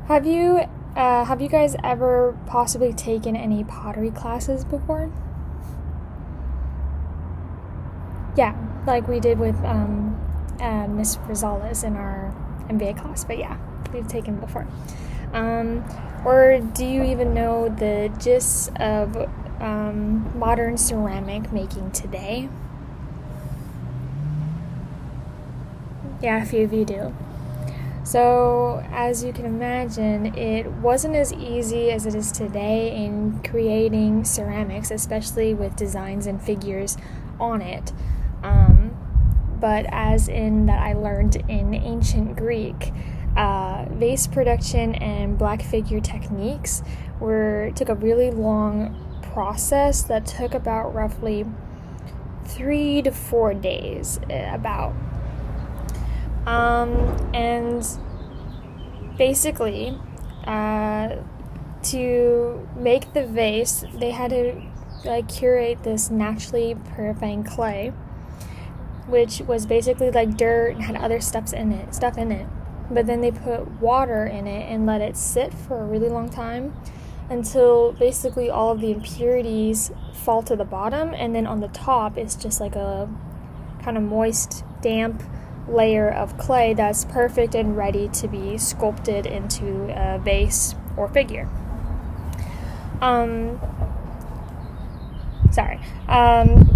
Have you have you guys ever possibly taken any pottery classes before? Yeah, like we did with Miss Rosales in our MBA class. But yeah, we've taken before. Um, or do you even know the gist of modern ceramic making today? Yeah, a few of you do. So, as you can imagine, it wasn't as easy as it is today in creating ceramics, especially with designs and figures on it. Um, but as in that, I learned in ancient Greek, vase production and black figure techniques took a really long process that took about roughly 3 to 4 days, about. And basically, uh, to make the vase, they had to like curate this naturally purifying clay, which was basically like dirt and had other stuff in it. But then they put water in it and let it sit for a really long time until basically all of the impurities fall to the bottom, and then on the top it's just like a kind of moist, damp layer of clay that's perfect and ready to be sculpted into a vase or figure. Um, sorry.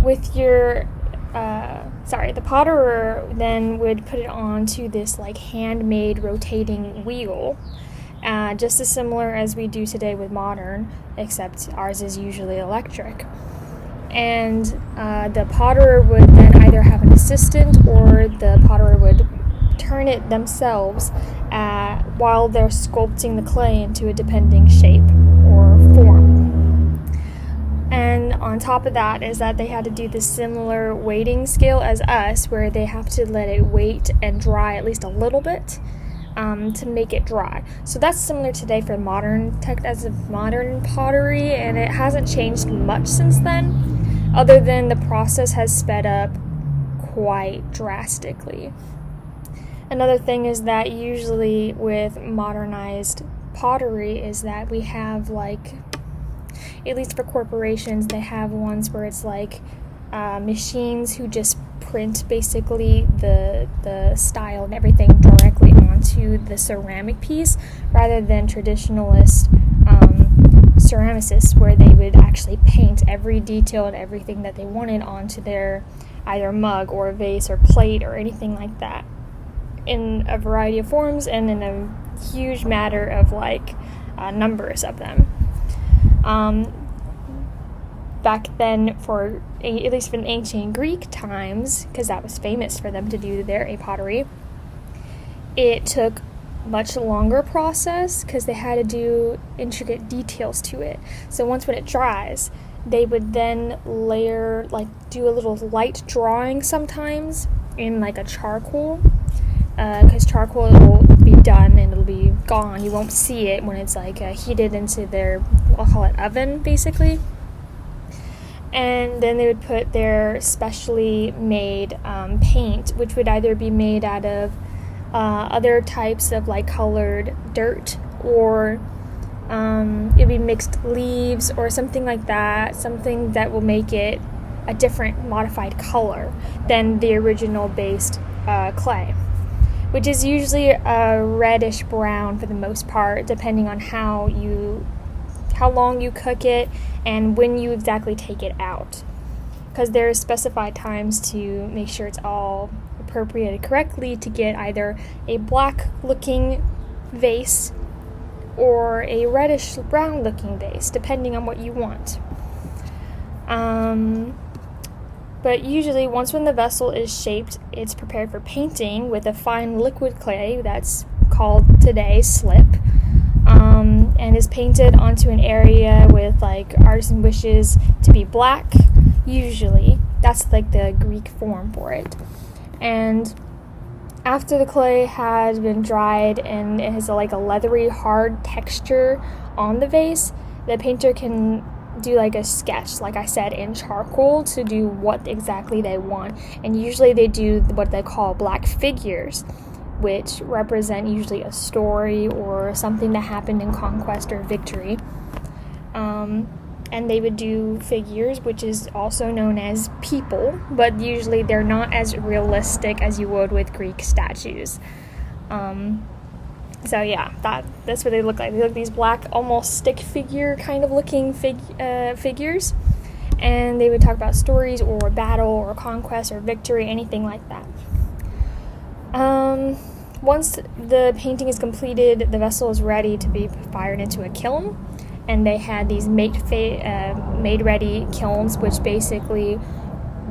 With your the potterer then would put it onto this like handmade rotating wheel, just as similar as we do today with modern, except ours is usually electric. And the potterer would then either have an assistant or the potterer would turn it themselves while they're sculpting the clay into a depending shape or form. And on top of that is that they had to do the similar weighting scale as us, where they have to let it wait and dry at least a little bit to make it dry. So that's similar today for modern pottery, and it hasn't changed much since then, other than the process has sped up quite drastically. Another thing is that usually with modernized pottery is that we have like, at least for corporations, they have ones where it's like machines who just print basically the style and everything directly onto the ceramic piece, rather than traditionalist ceramicists where they would actually paint every detail and everything that they wanted onto their either mug or vase or plate or anything like that in a variety of forms and in a huge matter of like numbers of them. Back then, at least in ancient Greek times, because that was famous for them to do their pottery, it took much longer process because they had to do intricate details to it. So when it dries, they would then do a little light drawing sometimes in like a charcoal, because charcoal will be done and it'll be gone. You won't see it when it's like heated into their, I'll call it oven basically. And then they would put their specially made paint, which would either be made out of other types of like colored dirt, or it'd be mixed leaves or something like that, something that will make it a different modified color than the original based clay, which is usually a reddish brown for the most part, depending on how long you cook it and when you exactly take it out, because there are specified times to make sure it's all appropriated correctly to get either a black looking vase or a reddish brown looking vase, depending on what you want. But usually once when the vessel is shaped, it's prepared for painting with a fine liquid clay that's called today slip, and is painted onto an area with like artisan wishes to be black. Usually that's like the Greek form for it. And after the clay has been dried and it has like a leathery hard texture on the vase, the painter can do like a sketch, like I said, in charcoal to do what exactly they want. And usually they do what they call black figures, which represent usually a story or something that happened in conquest or victory. And they would do figures, which is also known as people, but usually they're not as realistic as you would with Greek statues. So yeah, that's what they look like. They look like these black, almost stick figure kind of looking figures. And they would talk about stories or battle or conquest or victory, anything like that. Once the painting is completed, the vessel is ready to be fired into a kiln. And they had these made-ready kilns, which basically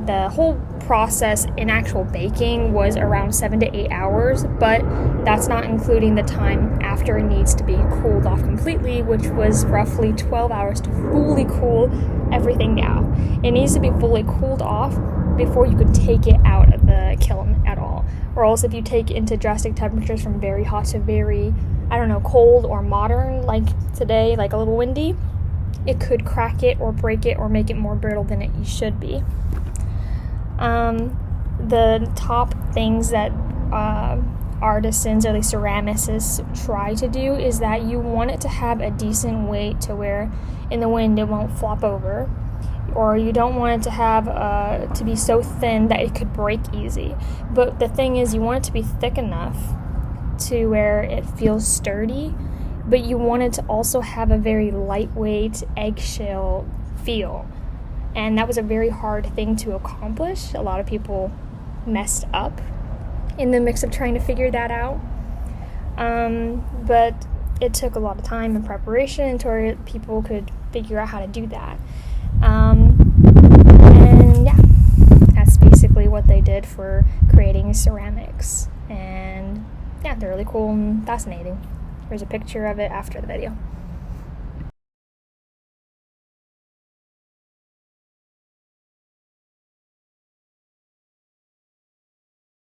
the whole process in actual baking was around 7 to 8 hours, but that's not including the time after it needs to be cooled off completely, which was roughly 12 hours to fully cool everything down. It needs to be fully cooled off before you could take it out of the kiln at all. Or else if you take it into drastic temperatures from very hot to very, cold or modern, like today, like a little windy, it could crack it or break it or make it more brittle than it should be. The top things that artisans or the ceramicists try to do is that you want it to have a decent weight to where in the wind it won't flop over, or you don't want it to have to be so thin that it could break easy. But the thing is, you want it to be thick enough to where it feels sturdy, but you want it to also have a very lightweight eggshell feel. And that was a very hard thing to accomplish. A lot of people messed up in the mix of trying to figure that out. But it took a lot of time and preparation until people could figure out how to do that. And yeah, that's basically what they did for creating ceramics. And yeah, they're really cool and fascinating. There's a picture of it after the video.